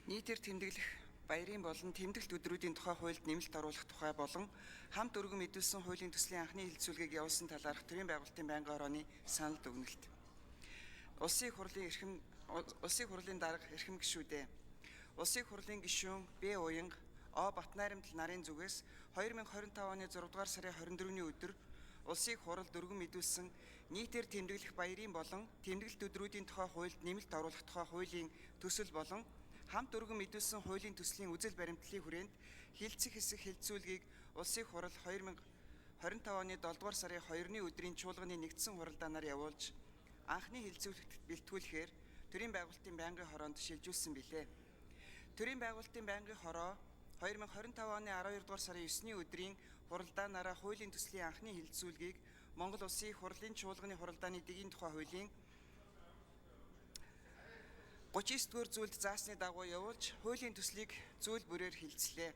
Нийтээр тэмдэглэх баярын болон тэмдэглэлт өдрүүдийн тухай хуульд нэмэлт оруулах тухай болон хамт өргөн мэдүүлсэн хуулийн төслийн анхны хэлэлцүүлгийг явуулсан талаарх төрийн байгуулалтын байнгын хорооны санал дүгнэлт. Улсын хурлын дарга эрхэм гишүүдээ. Улсын хурлын гишүүн Б. Уянга О. Батнайрамдал нарын зүгээс 2025 оны 6 дугаар сарын 24-ний өдөр Улсын хуралд өргөн мэдүүлсэн нийтээр тэмдэглэх баярын болон тэмдэглэлт өдрүүдийн тухай хуульд нэмэлт оруулах тухай хуулийн төсөл болон хамт өргөн мэдүүлсэн хуулийн төслийн үзэл баримтлалын хүрээнд хилцэх хэсэг хэлэлцүүлгийг Улсын хурал 2025 оны 7 дугаар сарын 2-ны өдрийн чуулганы нэгдсэн хуралдаанаар явуулж анхны хэлэлцүүлэгт бэлтгүүлэхээр төрийн байгуулалтын байнгын хороонд шилжүүлсэн билээ. Төрийн байгуулалтын байнгын хороо 2025 оны 12 дугаар сарын 9-ний өдрийн хуралдаанаараа хуулийн төслийн анхны хэлэлцүүлгийг Монгол Улсын хурлын чуулганы хуралдааны дэгийн тухай хуулийн 39-р зүйлд заасны дагуу явуулж хуулийн төслийг зүйл бүрээр хэлэлцлээ.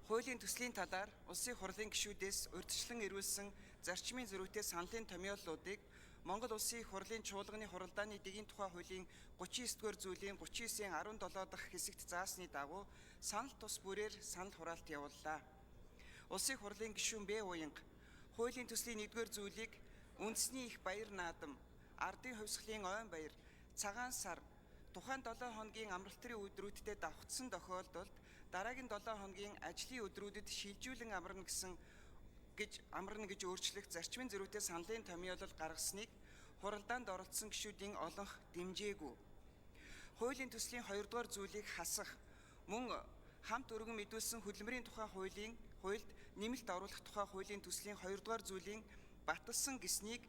Хуулийн төслийн талаар Улсын хурлын гишүүдээс урьдчилан ирүүлсэн зарчмын зөрүүтэй саналын томьёоллуудыг Монгол Улсын хурлын чуулганы хуралдааны дэгийн тухай хуулийн 39-р зүйлийн 39-17 дахь хэсэгт заасны дагуу санал тус бүрээр санал хураалт явууллаа. Улсын хурлын гишүүн Б. Уянга хуулийн төслийн 1-р зүйлийг үндэсний их баяр наадам, ардын хувьсгалын ойн баяр, цагаан сар тухайн 7 хоногийн амралтын өдрүүдэд давхцсан тохиолдолд дараагийн 7 хоногийн ажлын өдрүүдэд шилжүүлэн амарна гэж өөрчлөх зарчмын зөрүүтэй саналын томьёолол гаргасныг хуралдаанд оролцсон гишүүдийн олонх дэмжээгүй. Хуулийн төслийн 2 дугаар зүйлийг хасах мөн хамт өргөн мэдүүлсэн хөдөлмөрийн тухай хуульд нэмэлт оруулах тухай хуулийн төслийн 2 дугаар зүйлийн баталсан гэснийг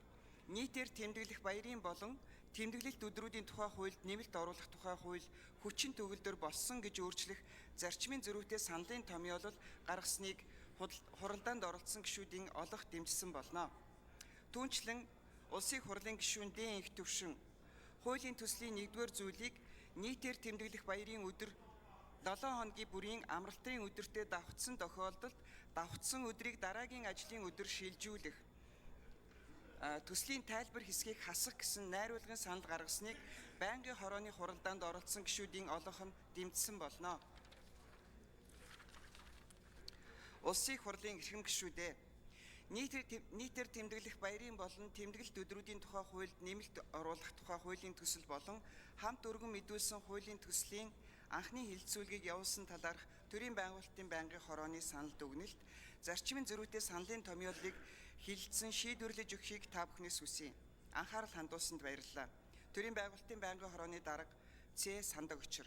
нийтээр тэмдэглэх баярын болон тэмдэглэлт өдрүүдийн тухай хуульд нэмэлт оруулах тухай хууль хүчин төгөлдөр болсон гэж өөрчлөх зарчмын зөрүүтэй саналын томьёолол гаргасныг хуралдаанд оролцсон гишүүдийн олонх дэмжсэн болно. Түүнчлэн Улсын хурлын гишүүн Д. Инх төвшин хуулийн төслийн 1-р зүйлийг нийтээр тэмдэглэх баярын өдөр 7 хоногийн бүрийн амралтын өдөртөө давхцсан тохиолдолд давхцсан өдрийг дараагийн ажлын өдөр шилжүүлэх төслийн тайлбар хэсгийг хасах гэсэн найруулгын санал гаргасныг байнгын хорооны хуралдаанд оролцсон гишүүдийн олонх нь дэмжсэн болно. Улсын хурлын эрхэм гишүүдээ. Нийтээр тэмдэглэх баярын болон тэмдэглэлт өдрүүдийн тухай хуульд нэмэлт оруулах тухай хуулийн төсөл болон хамт өргөн мэдүүлсэн хуулийн төслийн анхны хэлэлцүүлгийг явуулсан талаарх төрийн байгуулалтын байнгын хорооны санал дүгнэлт зарчмын зөрүүтэй саналын томьёоллыг хэлэлцэн шийдвэрлэж өгөхийг та бүхнээс хүсье. Анхаарал хандуулсанд баярлалаа. Төрийн байгуулалтын байнгын хорооны дарга Ц. Сандаг Өчир.